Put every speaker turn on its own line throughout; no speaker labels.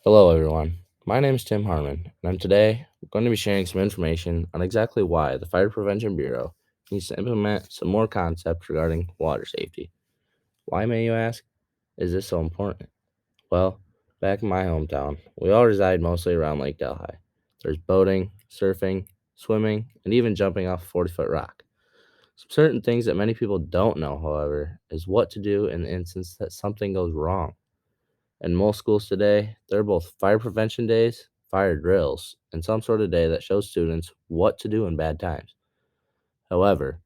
Hello, everyone. My name is Tim Harmon, and today going to be sharing some information on exactly why the Fire Prevention Bureau needs to implement some more concepts regarding water safety. Why, may you ask, is this so important? Well, back in my hometown, we all reside mostly around Lake Delhi. There's boating, surfing, swimming, and even jumping off a 40-foot rock. Some certain things that many people don't know, however, is what to do in the instance that something goes wrong. In most schools today, there are both fire prevention days, fire drills, and some sort of day that shows students what to do in bad times. However,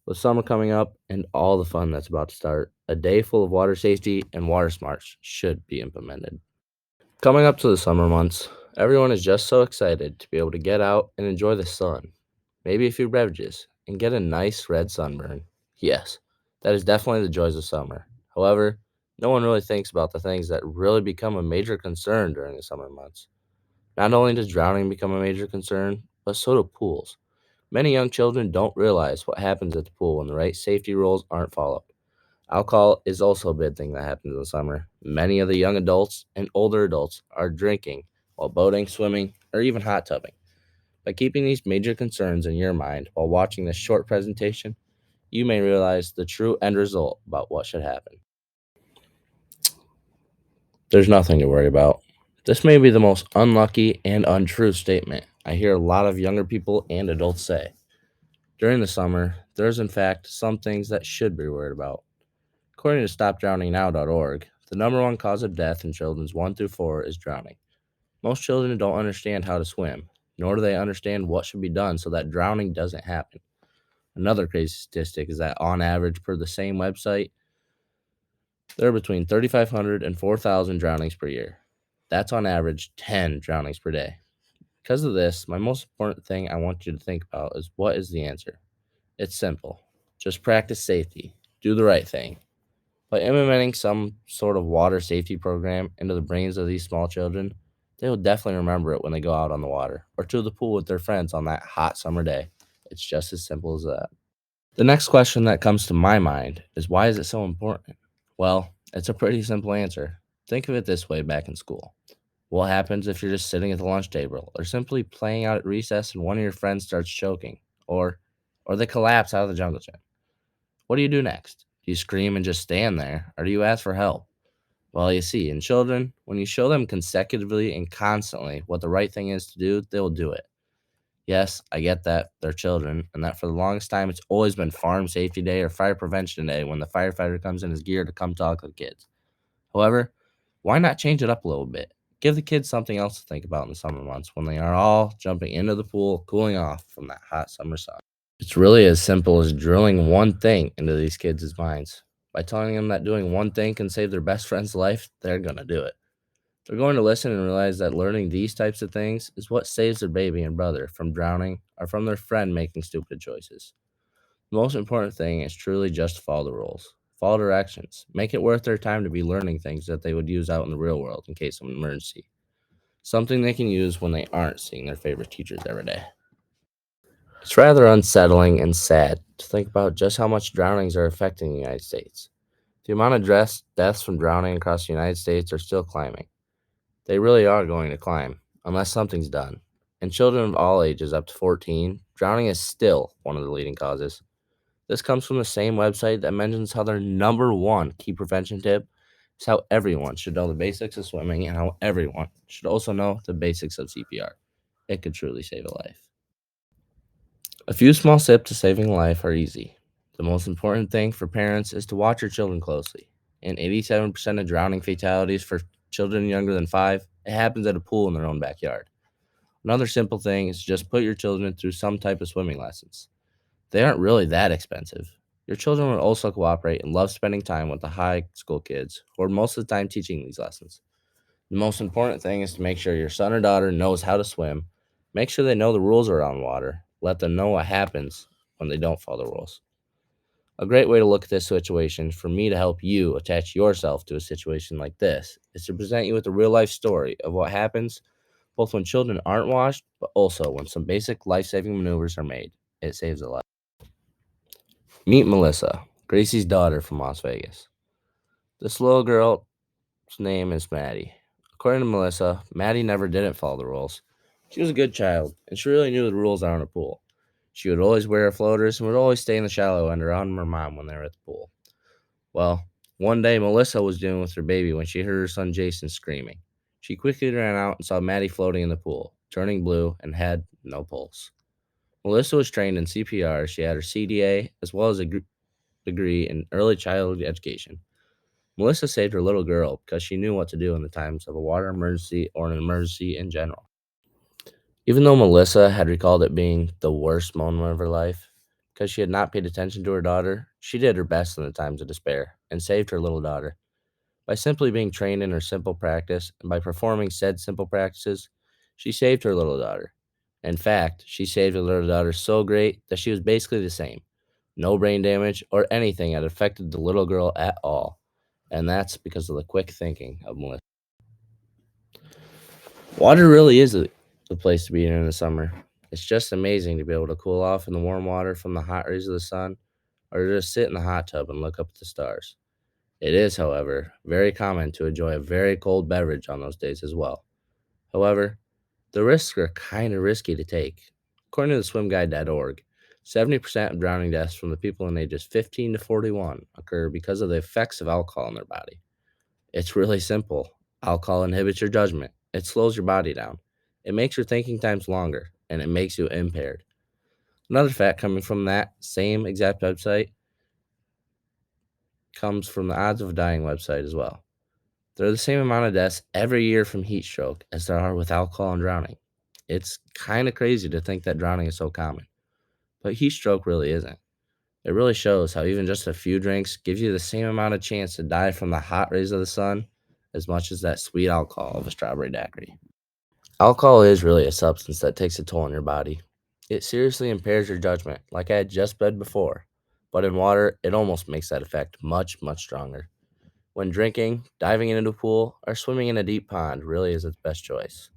with summer coming up and all the fun that's about to start, a day full of water safety and water smarts should be implemented. Coming up to the summer months, everyone is just so excited to be able to get out and enjoy the sun, maybe a few beverages, and get a nice red sunburn. Yes, that is definitely the joys of summer. However, no one really thinks about the things that really become a major concern during the summer months. Not only does drowning become a major concern, but so do pools. Many young children don't realize what happens at the pool when the right safety rules aren't followed. Alcohol is also a big thing that happens in the summer. Many of the young adults and older adults are drinking while boating, swimming, or even hot tubbing. By keeping these major concerns in your mind while watching this short presentation, you may realize the true end result about what should happen. There's nothing to worry about. This may be the most unlucky and untrue statement I hear a lot of younger people and adults say. During the summer, there's in fact some things that should be worried about. According to StopDrowningNow.org, the number one cause of death in children's 1 through 4 is drowning. Most children don't understand how to swim, nor do they understand what should be done so that drowning doesn't happen. Another crazy statistic is that on average, per the same website, there are between 3,500 and 4,000 drownings per year. That's on average 10 drownings per day. Because of this, my most important thing I want you to think about is what is the answer? It's simple. Just practice safety. Do the right thing. By implementing some sort of water safety program into the brains of these small children, they will definitely remember it when they go out on the water or to the pool with their friends on that hot summer day. It's just as simple as that. The next question that comes to my mind is why is it so important? Well, it's a pretty simple answer. Think of it this way back in school. What happens if you're just sitting at the lunch table or simply playing out at recess and one of your friends starts choking or they collapse out of the jungle gym? What do you do next? Do you scream and just stand there or do you ask for help? Well, you see, in children, when you show them consecutively and constantly what the right thing is to do, they will do it. Yes, I get that they're children, and that for the longest time it's always been Farm Safety Day or Fire Prevention Day when the firefighter comes in his gear to come talk to the kids. However, why not change it up a little bit? Give the kids something else to think about in the summer months when they are all jumping into the pool, cooling off from that hot summer sun. It's really as simple as drilling one thing into these kids' minds. By telling them that doing one thing can save their best friend's life, they're going to do it. They're going to listen and realize that learning these types of things is what saves their baby and brother from drowning or from their friend making stupid choices. The most important thing is truly just follow the rules. Follow directions. Make it worth their time to be learning things that they would use out in the real world in case of an emergency. Something they can use when they aren't seeing their favorite teachers every day. It's rather unsettling and sad to think about just how much drownings are affecting the United States. The amount of deaths from drowning across the United States are still climbing. They really are going to climb, unless something's done. In children of all ages up to 14, drowning is still one of the leading causes. This comes from the same website that mentions how their number one key prevention tip is how everyone should know the basics of swimming and how everyone should also know the basics of CPR. It could truly save a life. A few small steps to saving a life are easy. The most important thing for parents is to watch your children closely. In 87% of drowning fatalities for children younger than 5, it happens at a pool in their own backyard. Another simple thing is just put your children through some type of swimming lessons. They aren't really that expensive. Your children will also cooperate and love spending time with the high school kids who are most of the time teaching these lessons. The most important thing is to make sure your son or daughter knows how to swim. Make sure they know the rules around water. Let them know what happens when they don't follow the rules. A great way to look at this situation for me to help you attach yourself to a situation like this is to present you with a real life story of what happens both when children aren't washed, but also when some basic life saving maneuvers are made. It saves a life. Meet Melissa, Gracie's daughter from Las Vegas. This little girl's name is Maddie. According to Melissa, Maddie never didn't follow the rules. She was a good child, and she really knew the rules out on a pool. She would always wear her floaters and would always stay in the shallow end around her mom when they were at the pool. Well, one day Melissa was dealing with her baby when she heard her son Jason screaming. She quickly ran out and saw Maddie floating in the pool, turning blue and had no pulse. Melissa was trained in CPR. She had her CDA as well as a degree in early childhood education. Melissa saved her little girl because she knew what to do in the times of a water emergency or an emergency in general. Even though Melissa had recalled it being the worst moment of her life, because she had not paid attention to her daughter, she did her best in the times of despair and saved her little daughter. By simply being trained in her simple practice and by performing said simple practices, she saved her little daughter. In fact, she saved her little daughter so great that she was basically the same. No brain damage or anything had affected the little girl at all. And that's because of the quick thinking of Melissa. Water really is the place to be in the summer. It's just amazing to be able to cool off in the warm water from the hot rays of the sun or to just sit in the hot tub and look up at the stars. It is, however, very common to enjoy a very cold beverage on those days as well. However, the risks are kind of risky to take. According to the swimguide.org, 70% of drowning deaths from the people in ages 15 to 41 occur because of the effects of alcohol in their body. It's really simple. Alcohol inhibits your judgment. It slows your body down. It makes your thinking times longer, and it makes you impaired. Another fact coming from that same exact website comes from the odds of dying website as well. There are the same amount of deaths every year from heat stroke as there are with alcohol and drowning. It's kind of crazy to think that drowning is so common, but heat stroke really isn't. It really shows how even just a few drinks gives you the same amount of chance to die from the hot rays of the sun as much as that sweet alcohol of a strawberry daiquiri. Alcohol is really a substance that takes a toll on your body. It seriously impairs your judgment, like I had just said before, but in water, it almost makes that effect much, much stronger. When drinking, diving into a pool, or swimming in a deep pond really is its best choice.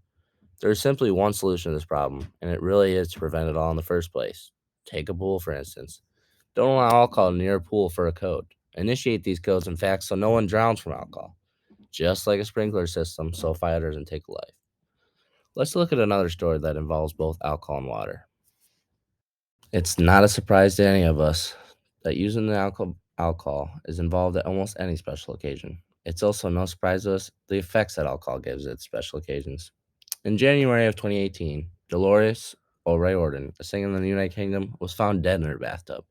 There is simply one solution to this problem, and it really is to prevent it all in the first place. Take a pool, for instance. Don't allow alcohol near a pool for a code. Initiate these codes, in fact, so no one drowns from alcohol. Just like a sprinkler system, so fire doesn't take life. Let's look at another story that involves both alcohol and water. It's not a surprise to any of us that using the alcohol is involved at almost any special occasion. It's also no surprise to us the effects that alcohol gives at special occasions. In January of 2018, Dolores O'Riordan, a singer in the United Kingdom, was found dead in her bathtub.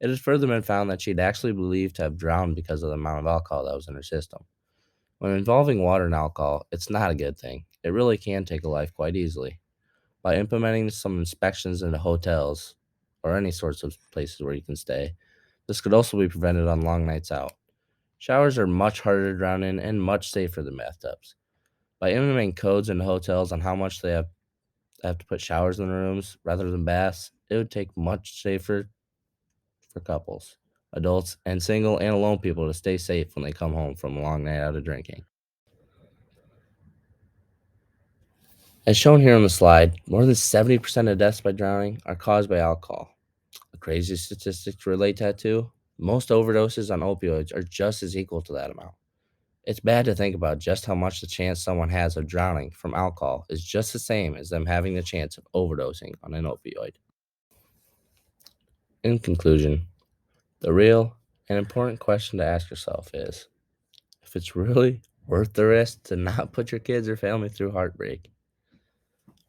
It has further been found that she'd actually believed to have drowned because of the amount of alcohol that was in her system. When involving water and alcohol, it's not a good thing. It really can take a life quite easily. By implementing some inspections into hotels or any sorts of places where you can stay, this could also be prevented on long nights out. Showers are much harder to drown in and much safer than bathtubs. By implementing codes in hotels on how much they have to put showers in the rooms rather than baths, it would take much safer for couples, adults, and single and alone people to stay safe when they come home from a long night out of drinking. As shown here on the slide, more than 70% of deaths by drowning are caused by alcohol. A crazy statistic to relate that to, most overdoses on opioids are just as equal to that amount. It's bad to think about just how much the chance someone has of drowning from alcohol is just the same as them having the chance of overdosing on an opioid. In conclusion, the real and important question to ask yourself is if it's really worth the risk to not put your kids or family through heartbreak.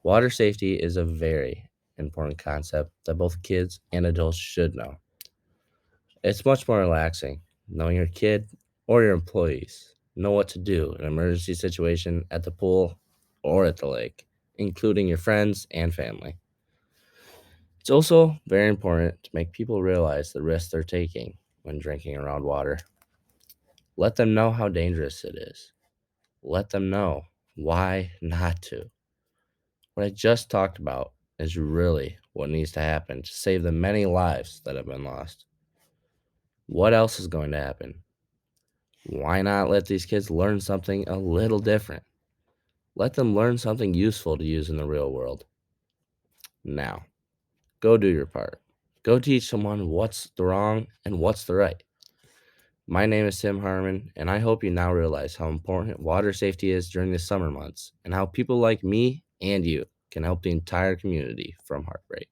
Water safety is a very important concept that both kids and adults should know. It's much more relaxing knowing your kid or your employees know what to do in an emergency situation at the pool or at the lake, including your friends and family. It's also very important to make people realize the risks they're taking when drinking around water. Let them know how dangerous it is. Let them know why not to. What I just talked about is really what needs to happen to save the many lives that have been lost. What else is going to happen? Why not let these kids learn something a little different? Let them learn something useful to use in the real world. Now, go do your part. Go teach someone what's the wrong and what's the right. My name is Tim Harmon, and I hope you now realize how important water safety is during the summer months and how people like me and you can help the entire community from heartbreak.